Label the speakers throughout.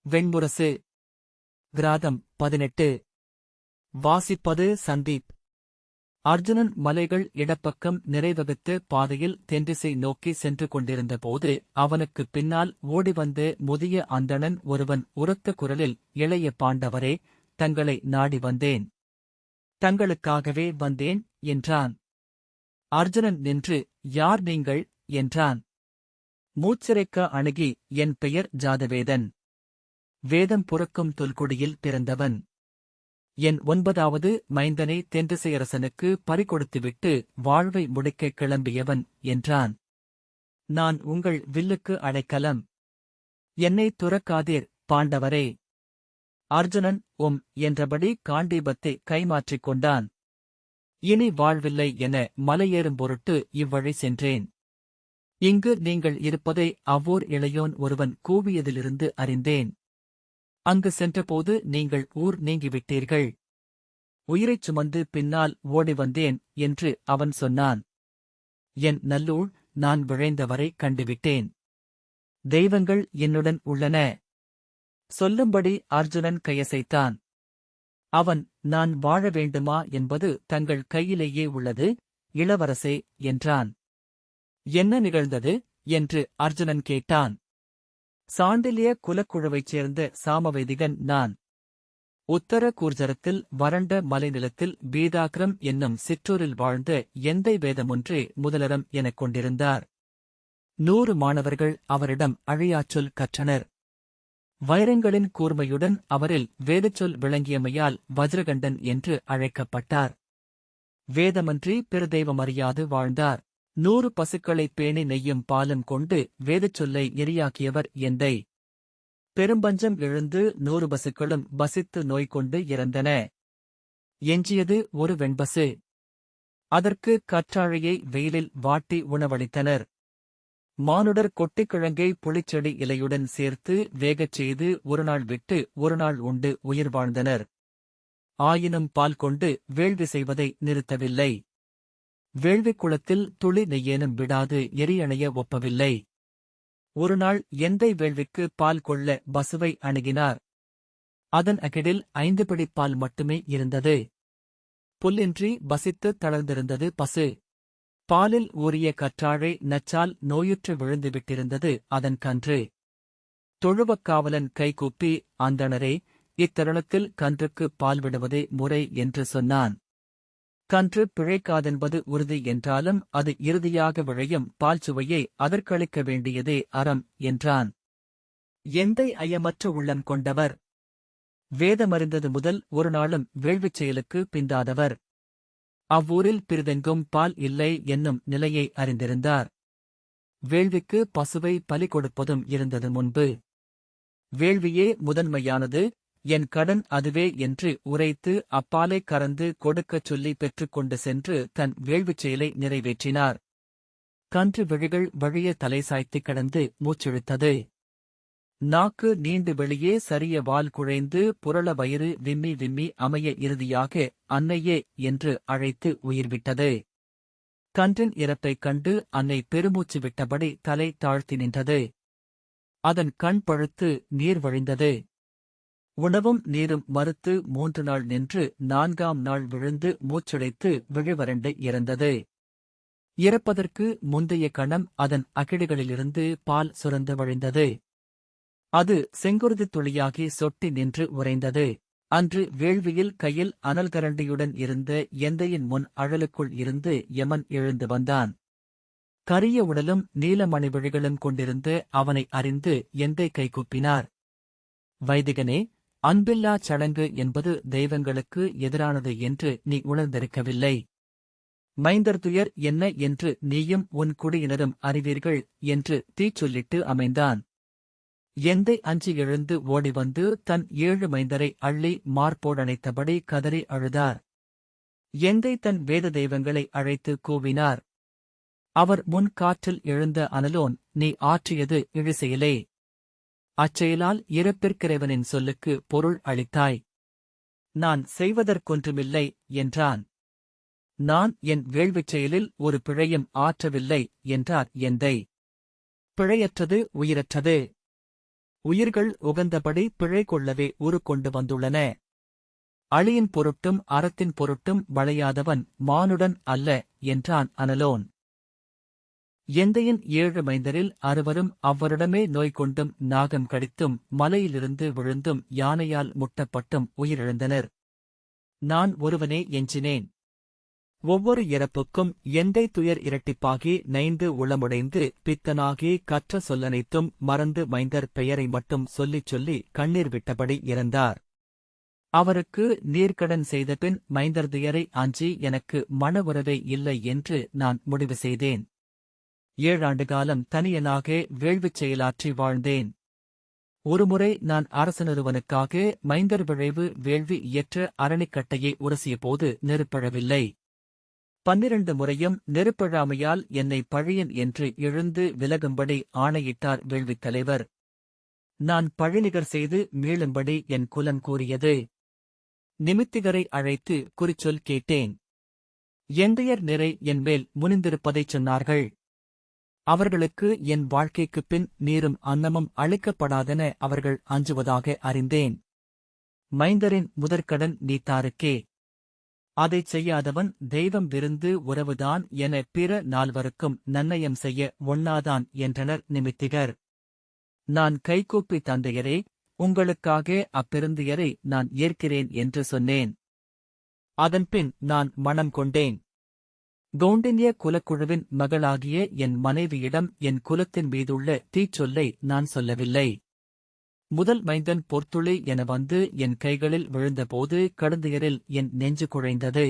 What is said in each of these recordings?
Speaker 1: வெண்முரசு. கிராதம் 18. வாசிப்பது சந்தீப். அர்ஜுனன் மலைகள் இடப்பக்கம் நிறைவகுத்து பாதையில் தென்திசை நோக்கி சென்று கொண்டிருந்தபோது அவனுக்குப் பின்னால் ஓடிவந்த முதிய அந்தணன் ஒருவன் உரத்த குரலில், இளைய பாண்டவரே, தங்களை நாடி வந்தேன். தங்களுக்காகவே வந்தேன் என்றான். அர்ஜுனன் நின்று, யார் நீங்கள் என்றான். மூச்சிறைக்க அணுகி, என் பெயர் ஜாதவேதன். வேதம் புரக்கும் தொல்குடியில் பிறந்தவன். என் 9வது மைந்தனை தென்திசையரசனுக்கு பறிகொடுத்துவிட்டு வாழ்வை முடிக்கக் கிளம்பியவன் என்றான். நான் உங்கள் வில்லுக்கு அடைக்கலம். என்னை துறக்காதீர், பாண்டவரே. அர்ஜுனன் என்றபடி காண்டீபத்தை கைமாற்றிக் கொண்டான். இனி வாழ்வில்லை என மலையேறும் பொருட்டு இவ்வழி சென்றேன். இங்கு நீங்கள் இருப்பதை அவ்வூர் இளையோன் ஒருவன் கூவியதிலிருந்து அறிந்தேன். அங்கு சென்றபோது நீங்கள் ஊர் நீங்கிவிட்டீர்கள். உயிரைச் சுமந்து பின்னால் ஓடி வந்தேன் என்று அவன் சொன்னான். என் நல்லூழ், நான் விழைந்தவரை கண்டுவிட்டேன். தெய்வங்கள் என்னுடன் உள்ளன. சொல்லும்படி அர்ஜுனன் கையசைத்தான். அவன், நான் வாழ வேண்டுமா என்பது தங்கள் கையிலேயே உள்ளது, இளவரசே என்றான். என்ன நிகழ்ந்தது என்று அர்ஜுனன் கேட்டான். சாண்டில்ய குலக்குழுவைச் சேர்ந்த சாமவேதிகன் நான். உத்தர கூர்ஜரத்தில் வறண்ட மலைநிலத்தில் பீதாக்ரம் என்னும் சிற்றூரில் வாழ்ந்த எந்தை வேதமொன்றே முதலரம் எனக் கொண்டிருந்தார். 100 மாணவர்கள் அவரிடம் அழியாச்சொல் கற்றனர். வைரங்களின் கூர்மையுடன் அவரில் வேதச்சொல் விளங்கியமையால் வஜ்ரகண்டன் என்று அழைக்கப்பட்டார். வேதமன்றி பிற தெய்வமறியாது வாழ்ந்தார். 100 பசுக்களைப் பேணி நெய்யும் பாலும் கொண்டு வேதச்சொல்லை எரியாக்கியவர் எந்தை. பெரும்பஞ்சம் எழுந்து 100 பசுக்களும் பசித்து நோய் கொண்டு இறந்தன. எஞ்சியது ஒரு வெண்பசு. அதற்கு கற்றாழையை வெயிலில் வாட்டி உணவளித்தனர். மானுடர் கொட்டிக்கிழங்கை புளிச்செடி இலையுடன் சேர்த்து வேகச் செய்து ஒருநாள் விட்டு ஒருநாள் உண்டு உயிர் வாழ்ந்தனர். ஆயினும் பால் கொண்டு வேள்வி செய்வதை நிறுத்தவில்லை. வேள்விக் குளத்தில் துளி நெய்யேனும் விடாது எரியணைய ஒப்பவில்லை. ஒருநாள் எந்தை வேள்விக்கு பால் கொள்ள பசுவை அணுகினார். அதன் அகிடில் 5 பிடிப்பால் மட்டுமே இருந்தது. புல்லின்றி பசித்துத் தளர்ந்திருந்தது பசு. பாலில் ஊறிய கற்றாழை நச்சால் நோயுற்று விழுந்துவிட்டிருந்தது அதன் கன்று. தொழுவக்காவலன் கைகூப்பி, அந்தணரே, இத்தருணத்தில் கன்றுக்கு பால் விடுவதே முறை என்று சொன்னான். கன்று பிழைக்காதென்பது உறுதி என்றாலும் அது இறுதியாக விழையும் பால் சுவையை அதற்களிக்க வேண்டியதே அறம் என்றான். எந்தை ஐயமற்ற உள்ளம் கொண்டவர். வேதமறிந்தது முதல் ஒருநாளும் வேள்விச் செயலுக்கு பிந்தாதவர். அவ்வூரில் பிறிதெங்கும் பால் இல்லை என்னும் நிலையை அறிந்திருந்தார். வேள்விக்கு பசுவை பலி கொடுப்பதும் இருந்தது முன்பு. வேள்வியே முதன்மையானது, என் கடன் அதுவே என்று உரைத்து அப்பாலை கறந்து கொடுக்கச் சொல்லி பெற்றுக்கொண்டு சென்று தன் வேள்விச் செயலை நிறைவேற்றினார். கன்று விழிகள் வழிய தலை சாய்த்துக் கிடந்து மூச்சிழுத்தது. நாக்கு நீண்டு வெளியே சரிய வால் குழைந்து புரள வயிறு விம்மி விம்மி அமைய இறுதியாக அன்னையே என்று அழைத்து உயிர்விட்டது. கன்றின் இறப்பைக் கண்டு அன்னை பெருமூச்சு விட்டபடி தலை தாழ்த்தி நின்றது. அதன் கண் பழுத்து நீர் வழிந்தது. உணவும் நீரும் மறுத்து 3 நாள் நின்று 4ஆம் நாள் விழுந்து மூச்சிழைத்து விழிவரண்டு இறந்தது. இறப்பதற்கு முந்தைய கணம் அதன் அகிடுகளிலிருந்து பால் சுரந்து வழிந்தது. அது செங்குருதித் துளியாகி சொட்டி நின்று உறைந்தது. அன்று வேள்வியில் கையில் அனல்கரண்டியுடன் இருந்த எந்தையின் முன் அழலுக்குள் இருந்து யமன் எழுந்து வந்தான். கரிய உடலும் நீலமணி விழிகளும் கொண்டிருந்த அவனை அறிந்து எந்தை கைகூப்பினார். வைதிகனே, அன்பில்லாச் சடங்கு என்பது தெய்வங்களுக்கு எதிரானது என்று நீ உணர்ந்திருக்கவில்லை. மைந்தர்துயர் என்ன என்று நீயும் உன் குடியினரும் அறிவீர்கள் என்று தீச்சொல்லிட்டு அமைந்தான். எந்தை அஞ்சி எழுந்து ஓடிவந்து தன் 7 மைந்தரை அள்ளி மார்போடணைத்தபடி கதறி அழுதார். எந்தை தன் வேத தெய்வங்களை அழைத்து கூவினார். அவர் முன் காற்றில் எழுந்த அனலோன், நீ ஆற்றியது இழிசெயலே. அச்செயலால் இறப்பிற்கிறைவனின் சொல்லுக்கு பொருள் அளித்தாய். நான் செய்வதற்கொன்றுமில்லை என்றான். நான் என் வேள்விச் செயலில் ஒரு பிழையும் ஆற்றவில்லை என்றார் எந்தை. பிழையற்றது உயிரற்றது. உயிர்கள் உகந்தபடி பிழை கொள்ளவே கொண்டு வந்துள்ளன. அழியின் பொருட்டும் அறத்தின் பொருட்டும் வளையாதவன் மானுடன் அல்ல என்றான் அனலோன். எந்தையின் 7 மைந்தரில் 6வரும் அவ்வருடமே நோய் கொண்டும் நாகம் கடித்தும் மலையிலிருந்து விழுந்தும் யானையால் முட்டப்பட்டும் உயிரிழந்தனர். நான் ஒருவனே எஞ்சினேன். ஒவ்வொரு இறப்புக்கும் எந்தை துயர் இரட்டிப்பாகி நைந்து உளமுடைந்து பித்தனாகி கற்ற சொல்லனைத்தும் மறந்து மைந்தர் பெயரை மட்டும் சொல்லிச் சொல்லி கண்ணீர் விட்டபடி இறந்தார். அவருக்கு நீர்க்கடன் செய்தபின் மைந்தர் துயரை அஞ்சி எனக்கு மன உறவே இல்லை என்று நான் முடிவு செய்தேன். 7 ஆண்டு காலம் தனியனாக வேள்விச் செயலாற்றி வாழ்ந்தேன். ஒருமுறை நான் அரசனொருவனுக்காக மைந்தர் விழைவு வேள்வி இயற்ற அரணிக்கட்டையை உரசியபோது நெருப்பழவில்லை. 12 முறையும் நெருப்பழாமையால் என்னை பழியன் என்று எழுந்து விலகும்படி ஆணையிட்டார் வேள்வித் தலைவர். நான் பழிநிகர் செய்து மீளும்படி என் குலம் கூறியது. நிமித்திகரை அழைத்து குறிச்சொல் கேட்டேன். எந்தையர் நிறை என்மேல் முனிந்திருப்பதைச் சொன்னார்கள். அவர்களுக்கு என் வாழ்க்கைக்குப் பின் நீரும் அன்னமும் அளிக்கப்படாதென அவர்கள் அஞ்சுவதாக அறிந்தேன். மைந்தரின் முதற்கடன் நீத்தாருக்கே. அதைச் செய்யாதவன் தெய்வம் விருந்து உறவுதான் என பிற 4வருக்கும் நன்னயம் செய்ய ஒண்ணாதான் என்றனர் நிமித்திகர். நான் கைகூப்பி தந்தையரே, உங்களுக்காக அப்பெருந்தியரை நான் ஏற்கிறேன் என்று சொன்னேன். அதன்பின் நான் மனம் கொண்டேன். கௌண்டின்ய குலக்குழுவின் மகளாகிய என் மனைவியிடம் என் குலத்தின் மீதுள்ள தீச்சொல்லை நான் சொல்லவில்லை. முதல் மைந்தன் பொற்துளி என வந்து என் கைகளில் விழுந்தபோது கடுந்துயரில் என் நெஞ்சு குழைந்தது.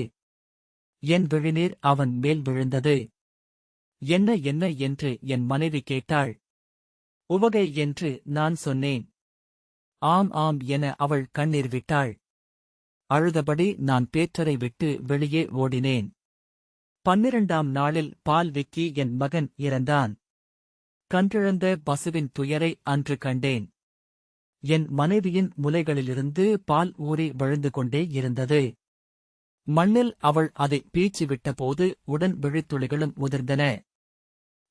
Speaker 1: என் விழிநீர் அவன் மேல் விழுந்தது. என்ன என்ன என்று என் மனைவி கேட்டாள். உவகை என்று நான் சொன்னேன். ஆம் ஆம் என அவள் கண்ணீர் விட்டாள். அழுதபடி நான் பேற்றரை விட்டு வெளியே ஓடினேன். 12ஆம் நாளில் பால் விக்கி என் மகன் இறந்தான். கன்றிழந்த பசுவின் துயரை அன்று கண்டேன். என் மனைவியின் முலைகளிலிருந்து பால் ஊறி வழிந்து கொண்டே இருந்தது. மண்ணில் அவள் அதை பீச்சி விட்டபோது உடன் விழித்துளிகளும் உதிர்ந்தன.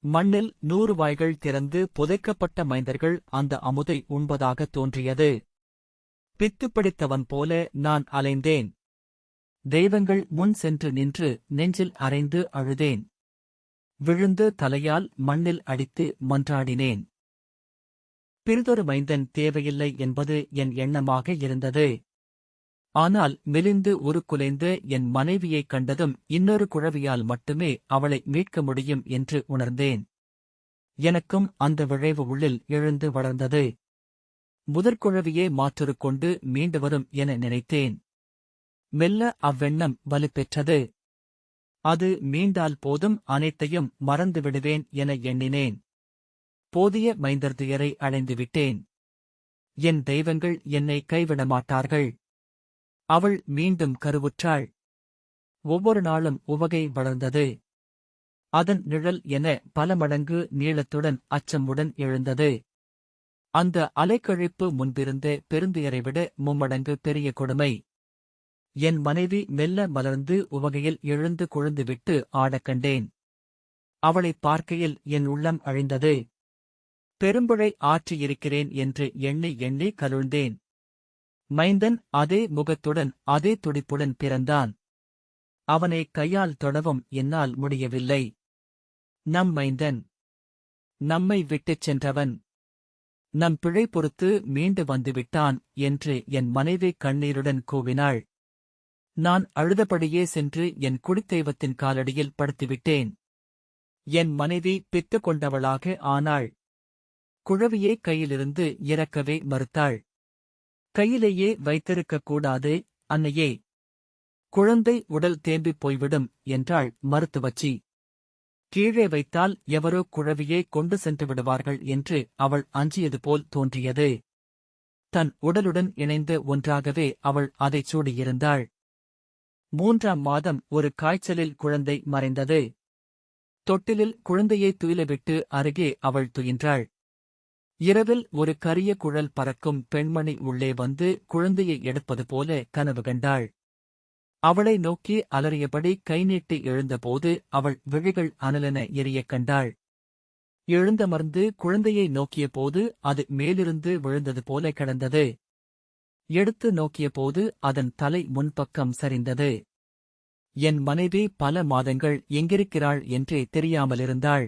Speaker 1: மண்ணில் 100 வாய்கள் திறந்து புதைக்கப்பட்ட மைந்தர்கள் அந்த அமுதை உண்பதாகத் தோன்றியது. பித்துப்பிடித்தவன் போல நான் அலைந்தேன். தெய்வங்கள் முன் சென்று நின்று நெஞ்சில் அறைந்து அழுதேன். விழுந்து தலையால் மண்ணில் அடித்து மன்றாடினேன். பிறிதொரு மைந்தன் தேவையில்லை என்பது என் எண்ணமாக இருந்தது. ஆனால் மெலிந்து உருக்குலைந்து என் மனைவியைக் கண்டதும் இன்னொரு குழவியால் மட்டுமே அவளை மீட்க முடியும் என்று உணர்ந்தேன். எனக்கும் அந்த விழைவு உள்ளில் எழுந்து வளர்ந்தது. முதற்குழவியே மாற்றுருக்கொண்டு மீண்டு வரும் என நினைத்தேன். மெல்ல அவ்வெண்ணம் வலுப்பெற்றது. அது மீண்டால் போதும் அனைத்தையும் மறந்துவிடுவேன் என எண்ணினேன். போதிய மைந்தர் துயரை அடைந்துவிட்டேன். என் தெய்வங்கள் என்னை கைவிடமாட்டார்கள். அவள் மீண்டும் கருவுற்றாள். ஒவ்வொரு நாளும் உவகை வளர்ந்தது. அதன் நிழல் என பல மடங்கு நீளத்துடன் அச்சமுடன் எழுந்தது. அந்த அலைக்கழிப்பு முன்பிருந்த பெருந்துயரை விட 3 மடங்கு பெரிய கொடுமை. என் மனைவி மெல்ல மலர்ந்து உவகையில் எழுந்து கொழுந்துவிட்டு ஆடக் கண்டேன். அவளைப் பார்க்கையில் என் உள்ளம் அழிந்தது. பெரும்புழை ஆற்றியிருக்கிறேன் என்று எண்ணி எண்ணி கலுழ்ந்தேன். மைந்தன் அதே முகத்துடன் அதே துடிப்புடன் பிறந்தான். அவனை கையால் தொடவும் என்னால் முடியவில்லை. நம் மைந்தன். நம்மை விட்டுச் சென்றவன். நம் பிழை பொறுத்து மீண்டு வந்துவிட்டான் என்று என் மனைவி கண்ணீருடன் கூவினாள். நான் அழுதபடியே சென்று என் குடித்தெய்வத்தின் காலடியில் படுத்துவிட்டேன். என் மனைவி பித்து கொண்டவளாக ஆனாள். குழவியே கையிலிருந்து இறக்கவே மறுத்தாள். கையிலேயே வைத்திருக்கக் கூடாது அன்னையே. குழந்தை உடல் தேம்பிப் போய்விடும் என்றாள் மருத்துவச்சி. கீழே வைத்தால் எவரோ குழவியை கொண்டு சென்று விடுவார்கள் என்று அவள் அஞ்சியது போல் தோன்றியது. தன் உடலுடன் இணைந்த ஒன்றாகவே அவள் அதைச் சூடியிருந்தாள். 3ஆம் மாதம் ஒரு காய்ச்சலில் குழந்தை மறைந்தது. தொட்டிலில் குழந்தையை துயிலவிட்டு அருகே அவள் துயின்றாள். இரவில் ஒரு கரிய குழல் பறக்கும் பெண்மணி உள்ளே வந்து குழந்தையை எடுப்பது போல கனவு கண்டாள். அவளை நோக்கி அலறியபடி கை நீட்டி எழுந்தபோது அவள் விழிகள் அனலென எரியக் கண்டாள். எழுந்தமர்ந்து குழந்தையை நோக்கியபோது அது மேலிருந்து விழுந்தது போல கிடந்தது. எடுத்து நோக்கியபோது அதன் தலை முன்பக்கம் சரிந்தது. என் மனைவி பல மாதங்கள் எங்கிருக்கிறாள் என்றே தெரியாமலிருந்தாள்.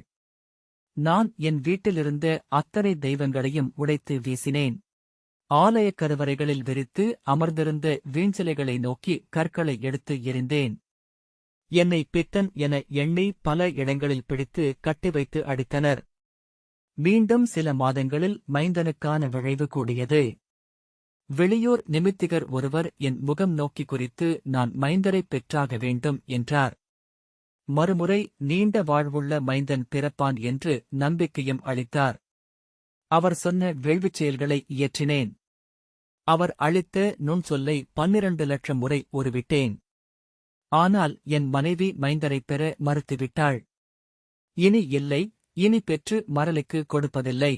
Speaker 1: நான் என் வீட்டிலிருந்த அத்தனை தெய்வங்களையும் உடைத்து வீசினேன். ஆலயக் கருவறைகளில் விரித்து அமர்ந்திருந்த வீண்சிலைகளை நோக்கி கற்களை எடுத்து எறிந்தேன். என்னை பித்தன் என எண்ணி பல இடங்களில் பிடித்து கட்டி வைத்து அடித்தனர். மீண்டும் சில மாதங்களில் மைந்தனுக்கான விளைவு கூடியது. வெளியூர் நிமித்திகர் ஒருவர் என் முகம் நோக்கி குறித்து நான் மைந்தரைப் பெற்றாக வேண்டும் என்றார். மறுமுறை நீண்ட வாழ்வுள்ள மைந்தன் பிறப்பான் என்று நம்பிக்கையும் அளித்தார். அவர் சொன்ன வேள்விச் செயல்களை இயற்றினேன். அவர் அளித்த நுண்சொல்லை 12 லட்சம் முறை உருவிட்டேன். ஆனால் என் மனைவி மைந்தரைப் பெற மறுத்துவிட்டாள். இனி இல்லை, இனி பெற்று மரலுக்கு கொடுப்பதில்லை.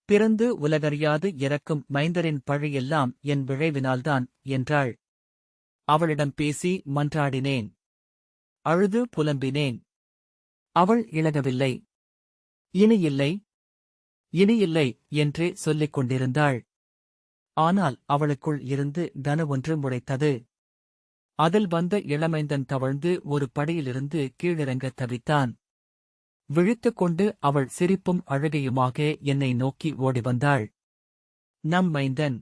Speaker 1: பிறந்து உலகறியாது இறக்கும் மைந்தரின் பழியெல்லாம் என் விழைவினால்தான் என்றாள். அவளிடம் பேசி மன்றாடினேன். அழுது புலம்பினேன். அவள் இழகவில்லை. இனி இல்லை, இனி இல்லை என்றே சொல்லிக் கொண்டிருந்தாள். ஆனால் அவளுக்குள் இருந்து கன ஒன்று முளைத்தது. அதில் வந்த இளமைந்தன் தவழ்ந்து ஒரு படியிலிருந்து கீழிறங்கத் தவித்தான். விழித்துக் கொண்டு அவள் சிரிப்பும் அழுகையுமாக என்னை நோக்கி ஓடி வந்தாள். நம் மைந்தன்.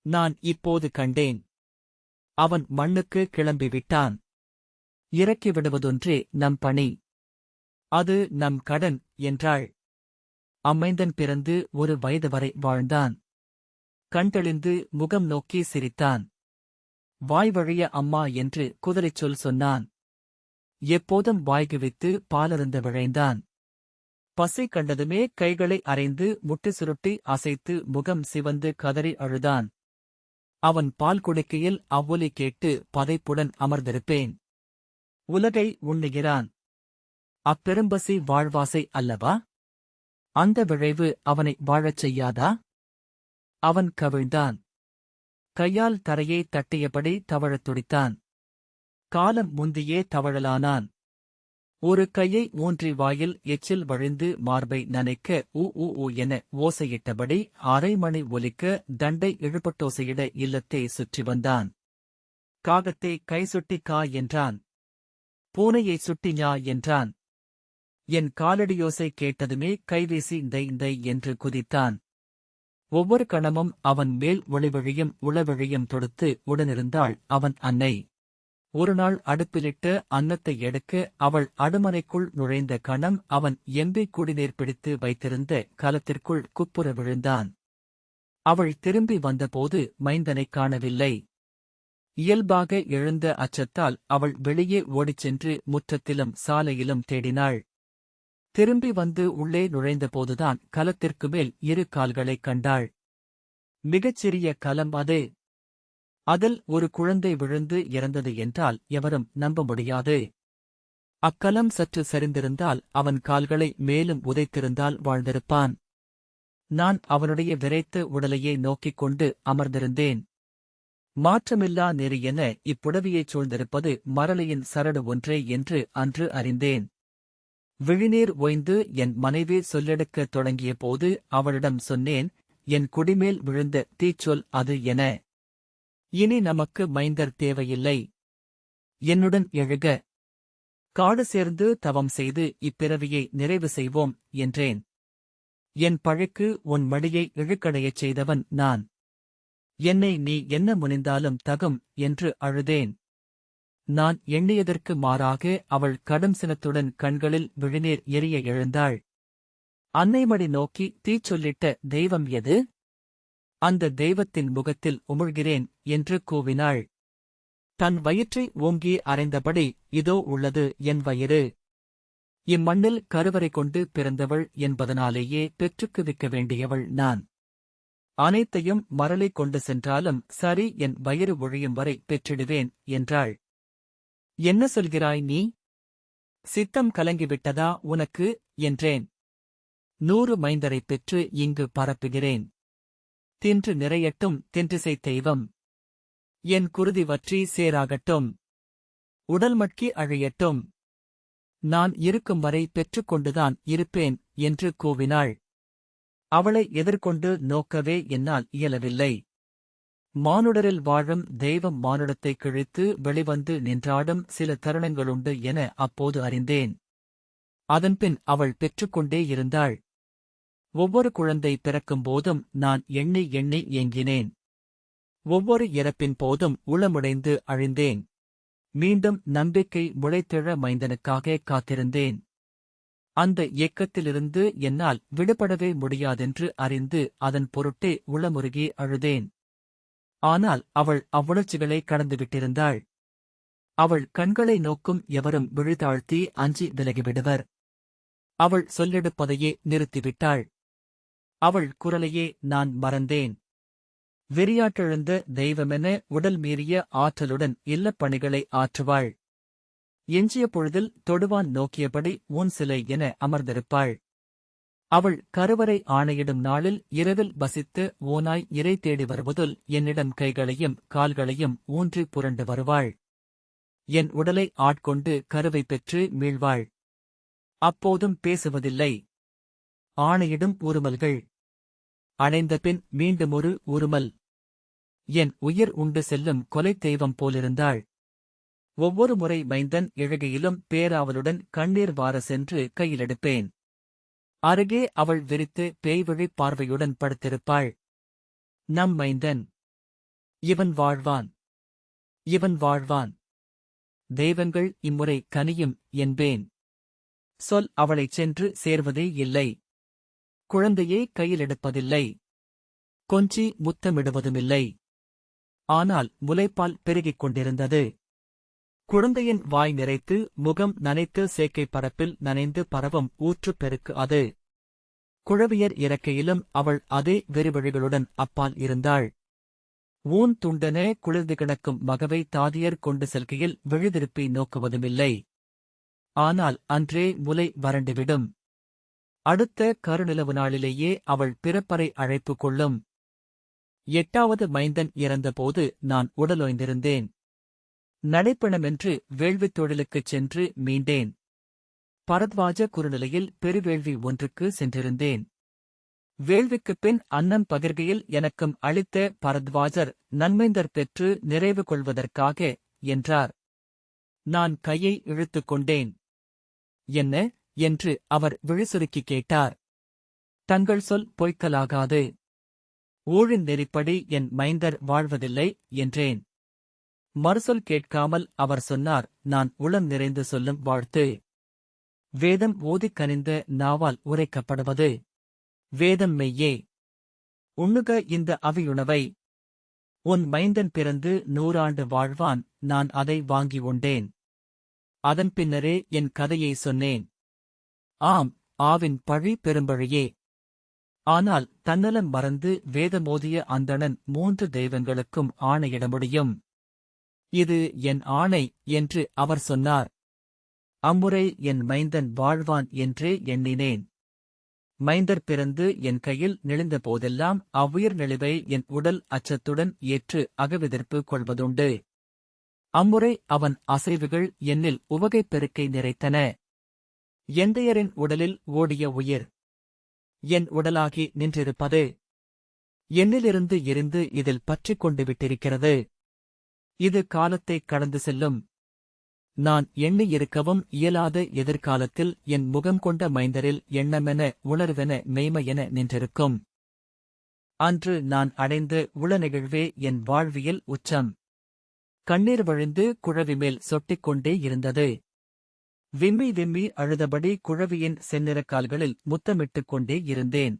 Speaker 1: நான் இப்போது கண்டேன். அவன் மண்ணுக்கு கிளம்பிவிட்டான். இறக்கிவிடுவதொன்றே நம் பணி. அது நம் கடன் என்றாள். அம்மைந்தன் பிறந்து ஒரு வயது வரை வாழ்ந்தான். கண்டெளிந்து முகம் நோக்கி சிரித்தான். வாய்வழிய அம்மா என்று குதிரைச் சொல் சொன்னான். எப்போதும் வாய்குவித்து பாலருந்த விழைந்தான். பசி கண்டதுமே கைகளை அரைந்து முட்டி சுருட்டி அசைத்து முகம் சிவந்து கதறி அழுதான். அவன் பால் குடிக்கையில் அவ்வொலி கேட்டு பதைப்புடன் அமர்ந்திருப்பேன். உலகை உண்ணுகிறான். அப்பெரும்பசி வாழ்வாசை அல்லவா? அந்த விழைவு அவனை வாழச் செய்யாதா? அவன் கவிழ்ந்தான். கையால் தரையை தட்டியபடி தவழத் துடித்தான். காலம் முந்தியே தவழலானான். ஒரு கையை ஊன்றி வாயில் எச்சில் வழிந்து மார்பை நனைக்க ஊ ஊ ஊ என ஓசையிட்டபடி அரை மணி ஒலிக்க தண்டை இழுபட்டோசையிட இல்லத்தை சுற்றி வந்தான். காகத்தை கை சுட்டி கா என்றான். பூனையை சுட்டி ஞா என்றான். என் காலடியோசை கேட்டதுமே கைவீசி தை தை என்று குதித்தான். ஒவ்வொரு கணமும் அவன் மேல் ஒளிவழியும் உளவழியும் தொடுத்து உடனிருந்தாள் அவன் அன்னை. ஒருநாள் அடுப்பிலிட்டு அன்னத்தை எடுக்க அவள் அடுமனைக்குள் நுழைந்த கணம் அவன் எம்பி குடிநீர் பிடித்து வைத்திருந்த கலத்திற்குள் குப்புற விழுந்தான். அவள் திரும்பி வந்தபோது மைந்தனைக் காணவில்லை. இயல்பாக எழுந்த அச்சத்தால் அவள் வெளியே ஓடிச் சென்று முற்றத்திலும் சாலையிலும் தேடினாள். திரும்பி வந்து உள்ளே நுழைந்தபோதுதான் கலத்திற்கு மேல் 2 கால்களைக் கண்டாள். மிகச் சிறிய கலம் அது. அதில் ஒரு குழந்தை விழுந்து இறந்தது என்றால் எவரும் நம்ப முடியாது. அக்கலம் சற்று சரிந்திருந்தால் அவன் கால்களை மேலும் உதைத்திருந்தால் வாழ்ந்திருப்பான். நான் அவனுடைய விரைத்த உடலையே நோக்கிக் கொண்டு அமர்ந்திருந்தேன். மாற்றமில்லா நெறி என இப்புடவியைச் சூழ்ந்திருப்பது மரளியின் சரடு ஒன்றே என்று அன்று அறிந்தேன். விழிநீர் ஓய்ந்து என் மனைவி சொல்லெடுக்கத் தொடங்கிய போது அவளிடம் சொன்னேன், என் குடிமேல் விழுந்த தீச்சொல் அது என. இனி நமக்கு மைந்தர் தேவையில்லை. என்னுடன் எழுக. காடு சேர்ந்து தவம் செய்து இப்பிறவியை நிறைவு செய்வோம் என்றேன். என் பழிக்கு உன் மடியை இழுக்கடையச் செய்தவன் நான். என்னை நீ என்ன முனிந்தாலும் தகும் என்று அழுதேன். நான் எண்ணியதற்கு மாறாக அவள் கடும் சினத்துடன் கண்களில் விழிநீர் எரிய எழுந்தாள். அன்னைமடி நோக்கி தீச்சொல்லிட்ட தெய்வம் எது? அந்த தெய்வத்தின் முகத்தில் உமிழ்கிறேன் என்று கூவினாள். தன் வயிற்றை ஓங்கி அறைந்தபடி இதோ உள்ளது என் வயிறு. இம்மண்ணில் கருவறை கொண்டு பிறந்தவள் என்பதனாலேயே பெற்றுக்குவிக்க வேண்டியவள் நான். அனைத்தையும் மரளை கொண்டு சென்றாலும் சரி, என் வயிறு ஒழியும் வரை பெற்றிடுவேன் என்றாள். என்ன சொல்கிறாய் நீ? சித்தம் கலங்கிவிட்டதா உனக்கு என்றேன். 100 மைந்தரைப் பெற்று இங்கு பரப்புகிறேன். தின்று நிறையட்டும் தென்றிசை தெய்வம். என் குருதி வற்றி சேராகட்டும். உடல் மட்கி அழியட்டும். நான் இருக்கும் வரை பெற்றுக்கொண்டுதான் இருப்பேன் என்று கூவினாள். அவளை எதிர்கொண்டு நோக்கவே என்னால் இயலவில்லை. மானுடரில் வாழும் தெய்வம் மானுடத்தை கிழித்து வெளிவந்து நின்றாடும் சில தருணங்களுண்டு என அப்போது அறிந்தேன். அதன்பின் அவள் பெற்றுக்கொண்டே இருந்தாள். ஒவ்வொரு குழந்தை பிறக்கும் போதும் நான் எண்ணி எண்ணி ஏங்கினேன். ஒவ்வொரு இறப்பின் போதும் உளமுடைந்து அழிந்தேன். மீண்டும் நம்பிக்கை முளைத்தெழ மைந்தனுக்காக காத்திருந்தேன். அந்த ஏக்கத்திலிருந்து என்னால் விடுபடவே முடியாதென்று அறிந்து அதன் பொருட்டே உளமுருகி அழுதேன். ஆனால் அவள் அவ்வுணர்ச்சிகளை கடந்துவிட்டிருந்தாள். அவள் கண்களை நோக்கும் எவரும் விழிதாழ்த்தி அஞ்சி விலகிவிடுவர். அவள் சொல்லெடுப்பதையே நிறுத்திவிட்டாள். அவள் குரலையே நான் மறந்தேன். வெறியாட்டெழுந்த தெய்வமென உடல் மீறிய ஆற்றலுடன் இல்லப் பணிகளை ஆற்றுவாள். எஞ்சிய பொழுதில் தொடுவான் நோக்கியபடி ஊன் சிலை என அமர்ந்திருப்பாள். அவள் கருவறை ஆணையிடும் நாளில் இரவில் வசித்து ஓனாய் இரை தேடி வருவதுல் என்னிடம் கைகளையும் கால்களையும் ஊன்றி புரண்டு வருவாள். என் உடலை ஆட்கொண்டு கருவை பெற்று மீள்வாள். அப்போதும் பேசுவதில்லை. ஆணையிடும் உருமல்கள். அணைந்தபின் மீண்டுமொரு உருமல். என் உயிர் உண்டு செல்லும் கொலைத் தெய்வம் போலிருந்தாள். ஒவ்வொரு முறை மைந்தன் இழகையிலும் பேராவலுடன் கண்ணீர் வார சென்று கையிலெடுப்பேன். அருகே அவள் விரித்து பேய்விழி பார்வையுடன் படுத்திருப்பாள். நம் மைந்தன். இவன் வாழ்வான். இவன் வாழ்வான். தெய்வங்கள் இம்முறை கனியும் என்பேன். சொல் அவளைச் சென்று சேர்வதே இல்லை. குழந்தையே கையிலெடுப்பதில்லை. கொஞ்சி முத்தமிடுவதுமில்லை. ஆனால் முலைப்பால் பெருகிக் கொண்டிருந்தது. குழந்தையின் வாய் நிறைத்து முகம் நனைத்து சேக்கை பரப்பில் நனைந்து பரவும் ஊற்றுப் பெருக்கு அது. குழவியர் இறக்கையிலும் அவள் அதே வெறிவழிகளுடன் அப்பால் இருந்தாள். ஊன் துண்டென குளிர்ந்து கிடக்கும் மகவை தாதியர் கொண்டு செல்கையில் விழுதிருப்பி நோக்குவதுமில்லை. ஆனால் அன்றே முலை வறண்டுவிடும். அடுத்த கருநிலவு நாளிலேயே அவள் பிறப்பறை அழைப்பு கொள்ளும். 8வது மைந்தன் இறந்தபோது நான் உடலோய்ந்திருந்தேன். நடைப்பணமென்று வேள்வித் தொழிலுக்குச் சென்று மீண்டேன். பரத்வாஜ குறுநிலையில் பெருவேள்வி ஒன்றுக்கு சென்றிருந்தேன். வேள்விக்குப் பின் அன்னம் பகிர்கையில் எனக்கும் அளித்த பரத்வாஜர் நன்மைந்தர் பெற்று நிறைவு கொள்வதற்காக என்றார். நான் கையை இழுத்துக் கொண்டேன். என்ன என்று அவர் விழிசுருக்கிக் கேட்டார். தங்கள் சொல் பொய்க்கலாகாது. ஊழின் நெறிப்படி என் மைந்தர் வாழ்வதில்லை என்றேன். மறுசொல் கேட்காமல் அவர் சொன்னார், நான் உளம் நிறைந்து சொல்லும் வாழ்த்து. வேதம் ஓதிக் கனிந்த நாவால் உரைக்கப்படுவது. வேதம் மெய்யே. உண்ணுக இந்த அவியுணவை. உன் மைந்தன் பிறந்து 100 ஆண்டு வாழ்வான். நான் அதை வாங்கி உண்டேன். அதன் பின்னரே என் கதையை சொன்னேன். ஆம், ஆவின் பழி பெரும்பழியே. ஆனால் தன்னலம் மறந்து வேதமோதிய அந்தணன் 3 தெய்வங்களுக்கும் ஆணையிட முடியும். இது என் ஆணை என்று அவர் சொன்னார். அம்முறை என் மைந்தன் வாழ்வான் என்றே எண்ணினேன். மைந்தர் பிறந்து என் கையில் நெளிந்த போதெல்லாம் அவ்வுயிர் நெளிவை என் உடல் அச்சத்துடன் ஏற்று அகவிதிர்ப்பு கொள்வதுண்டு. அம்முறை அவன் அசைவுகள் என்னில் உவகைப் பெருக்கை நிறைத்தன. எந்தையரின் உடலில் ஓடிய உயிர் என் உடலாகி நின்றிருப்பது. என்னிலிருந்து எரிந்து இதில் பற்றிக் கொண்டு விட்டிருக்கிறது. இது காலத்தைக் கடந்து செல்லும். நான் எண்ணியிருக்கவும் இயலாத எதிர்காலத்தில் என் முகம் கொண்ட மைந்தரில் எண்ணமென உணர்வென மெய்மையென நின்றிருக்கும். அன்று நான் அடைந்த உளநெகிழ்வே என் வாழ்வியல் உச்சம். கண்ணீர் வழிந்து குழவிமேல் சொட்டிக்கொண்டே இருந்தது. விம்மி விம்மி அழுதபடி குழவியின் செந்நிறக் கால்களில் முத்தமிட்டுக் கொண்டே இருந்தேன்.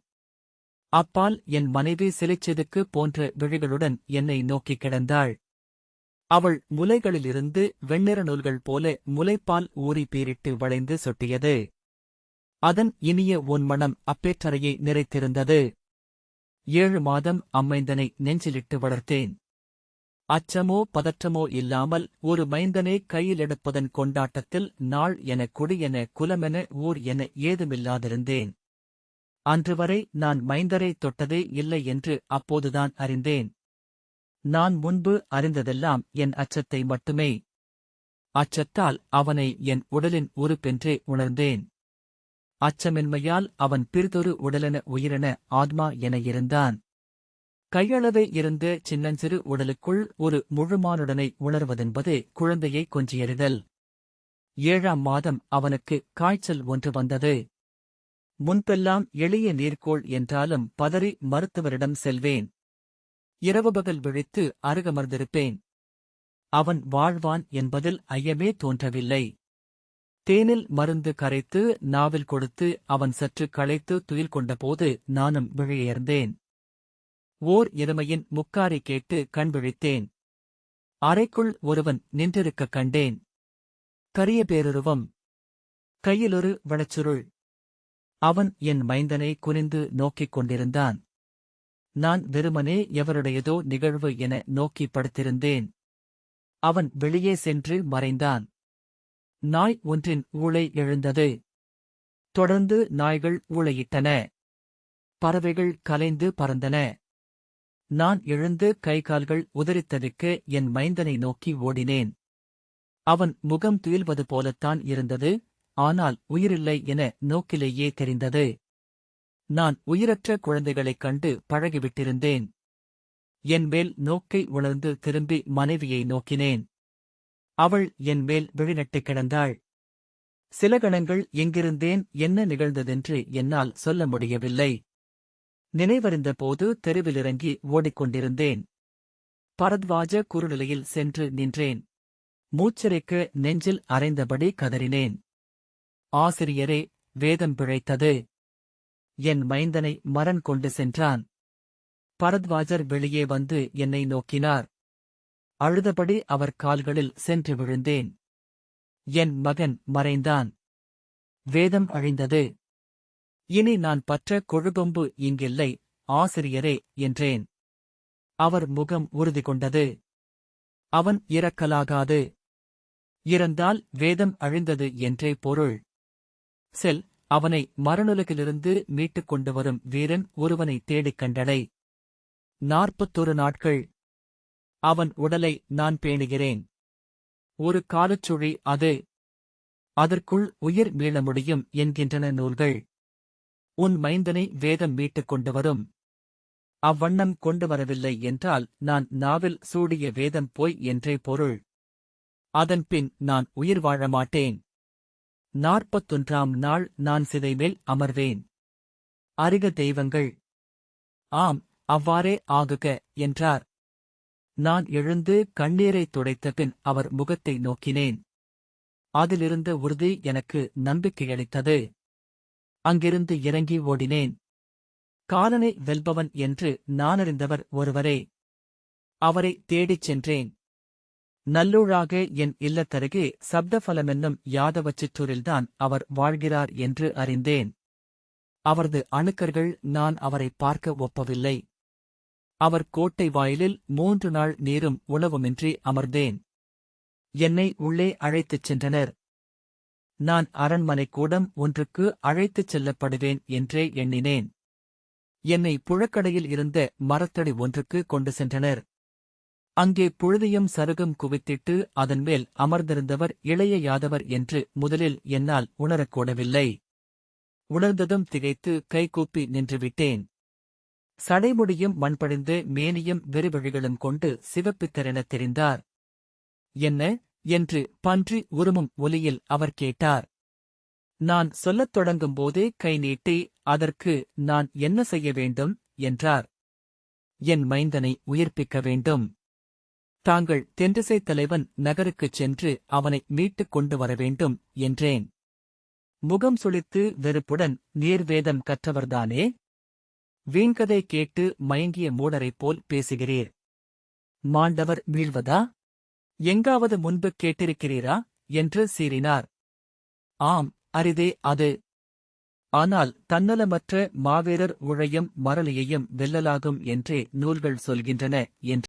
Speaker 1: அப்பால் என் மனைவி சிலைச்செதுக்கு போன்ற விழிகளுடன் என்னை நோக்கிக் கிடந்தாள். அவள் முலைகளிலிருந்து வெண்ணிற நூல்கள் போல முலைப்பால் ஊறி பீரிட்டு வளைந்து சொட்டியது. அதன் இனிய ஒன்மணம் அப்பேற்றறையை நிறைத்திருந்தது. 7 மாதம் அம்மைந்தனை நெஞ்சிலிட்டு வளர்த்தேன். அச்சமோ பதற்றமோ இல்லாமல் ஒரு மைந்தனை கையிலெடுப்பதன் கொண்டாட்டத்தில் நாள் என குடி என குலமென ஊர் என ஏதுமில்லாதிருந்தேன். அன்றுவரை நான் மைந்தரை தொட்டதே இல்லை என்று அப்போதுதான் அறிந்தேன். நான் முன்பு அறிந்ததெல்லாம் என் அச்சத்தை மட்டுமே. அச்சத்தால் அவனை என் உடலின் உறுப்பென்றே உணர்ந்தேன். அச்சமின்மையால் அவன் பிறிதொரு உடலென உயிரென ஆத்மா என இருந்தான். கையளவே இருந்த சின்னஞ்சிறு உடலுக்குள் ஒரு முழுமானுடனை உணர்வதென்பது குழந்தையை கொஞ்சியறிதல். 7ஆம் மாதம் அவனுக்கு காய்ச்சல் ஒன்று வந்தது. முன்பெல்லாம் எளிய நீர்க்கோள் என்றாலும் பதறி மருத்துவரிடம் செல்வேன். இரவு பகல் விழித்து அருகமர்ந்திருப்பேன். அவன் வாழ்வான் என்பதில் ஐயமே தோன்றவில்லை. தேனில் மருந்து கரைத்து நாவில் கொடுத்து அவன் சற்று களைத்து துயில் கொண்டபோது நானும் விழியேர்ந்தேன். ஓர் எருமையின் முக்காரி கேட்டு கண் விழித்தேன். அறைக்குள் ஒருவன் நின்றிருக்கக் கண்டேன். கரிய பேருருவம், கையிலொரு வளச்சுருள். அவன் என் மைந்தனை குனிந்து நோக்கிக் கொண்டிருந்தான். நான் வெறுமனே எவருடையதோ நிகழ்வு என நோக்கி படுத்திருந்தேன். அவன் வெளியே சென்று மறைந்தான். நாய் ஒன்றின் ஊளை எழுந்தது. தொடர்ந்து நாய்கள் ஊளையிட்டன. பறவைகள் கலைந்து பறந்தன. நான் எழுந்து கைகால்கள் உதறித்தவிக்க என் மைந்தனை நோக்கி ஓடினேன். அவன் முகம் துயில்வது போலத்தான் இருந்தது, ஆனால் உயிரில்லை என நோக்கிலேயே தெரிந்தது. நான் உயிரற்ற குழந்தைகளைக் கண்டு பழகிவிட்டிருந்தேன். என் மேல் நோக்கை உணர்ந்து திரும்பி மனைவியை நோக்கினேன். அவள் என் மேல் விழிநட்டுக் கிடந்தாள். சில கணங்கள் எங்கிருந்தேன், என்ன நிகழ்ந்ததென்று என்னால் சொல்ல முடியவில்லை. நினைவறிந்தபோது தெருவிலிறங்கி ஓடிக்கொண்டிருந்தேன். பரத்வாஜ குறுநிலையில் சென்று நின்றேன். மூச்சரைக்க நெஞ்சில் அரைந்தபடி கதறினேன். ஆசிரியரே, வேதம் பிழைத்தது. என் மைந்தனை மரண் கொண்டு சென்றான். பரத்வாஜர் வெளியே வந்து என்னை நோக்கினார். அழுதபடி அவர் கால்களில் சென்று விழுந்தேன். என் மகன் மறைந்தான். வேதம் அழிந்தது. இனி நான் பற்ற கொழுகொம்பு இங்கில்லை, ஆசிரியரே என்றேன். அவர் முகம் உறுதி கொண்டது. அவன் இறக்கலாகாது. இறந்தால் வேதம் அழிந்தது என்றே பொருள். செல், அவனை மரணுலகிலிருந்து மீட்டுக் கொண்டு வரும் வீரன் ஒருவனை தேடிக் கண்டடை. 41 நாட்கள். அவன் உடலை நான் பேணுகிறேன். ஒரு காலச்சுழி அது. அதற்குள் உயிர் மீள முடியும் என்கின்றன நூல்கள். உன் மைந்தனை வேதம் மீட்டுக் கொண்டு வரும். அவ்வண்ணம் கொண்டு வரவில்லை என்றால் நான் நாவில் சூடிய வேதம் போய் என்றே பொருள். அதன்பின் நான் உயிர் வாழ மாட்டேன். 41ஆம் நாள் நான் சிதைமேல் அமர்வேன். அறிக தெய்வங்கள். ஆம், அவ்வாறே ஆகுக என்றார். நான் எழுந்து கண்ணீரைத் துடைத்தபின் அவர் முகத்தை நோக்கினேன். அதிலிருந்த உறுதி எனக்கு நம்பிக்கையளித்தது. அங்கிருந்து இறங்கி ஓடினேன். காலனை வெல்பவன் என்று நானறிந்தவர் ஒருவரே. அவரை தேடிச் சென்றேன். நல்லூழாக என் இல்லத்தருகே சப்தஃபலமென்னும் யாதவ சிற்றூரில்தான் அவர் வாழ்கிறார் என்று அறிந்தேன். அவரது அணுக்கர்கள் நான் அவரை பார்க்க ஒப்பவில்லை. அவர் கோட்டை வாயிலில் 3 நாள் நீரும் உணவுமின்றி அமர்ந்தேன். என்னை உள்ளே அழைத்துச் சென்றனர். நான் அரண்மனை கூடம் ஒன்றுக்கு அழைத்துச் செல்லப்படுவேன் என்றே எண்ணினேன். என்னை புழக்கடையில் இருந்த மரத்தடி ஒன்றுக்கு கொண்டு சென்றனர். அங்கே புழுதியும் சருகும் குவித்திட்டு அதன்மேல் அமர்ந்திருந்தவர் இளைய யாதவர் என்று முதலில் என்னால் உணரக்கூடவில்லை. உணர்ந்ததும் திகைத்து கைகூப்பி நின்றுவிட்டேன். சடைமுடியும் மண்படிந்து மேனியும் வெறுவழிகளும் கொண்டு சிவப்பித்தரெனத் தெரிந்தார். என்ன என்று பன்றி உருமும் ஒலியில் அவர் கேட்டார். நான் சொல்லத் தொடங்கும்போதே கை நீட்டி, அதற்கு நான் என்ன செய்ய வேண்டும் என்றார். என் மைந்தனை உயிர்ப்பிக்க வேண்டும். தாங்கள் தென்திசைத் தலைவன் நகருக்குச் சென்று அவனை மீட்டுக் கொண்டு வர வேண்டும் என்றேன். முகம் சுளித்து வெறுப்புடன், நீர் வேதம் கற்றவர்தானே? வீண்கதை கேட்டு மயங்கிய மூடரைப் போல் பேசுகிறீர். மாண்டவர் வீழ்வதா? எங்காவது முன்பு கேட்டிருக்கிறீரா என்று சீறினார். ஆம், அரிதே அது. ஆனால் தன்னலமற்ற மாவீரர் உழையும் மரலியையும் வெல்லலாகும் என்றே நூல்கள் சொல்கின்றன என்று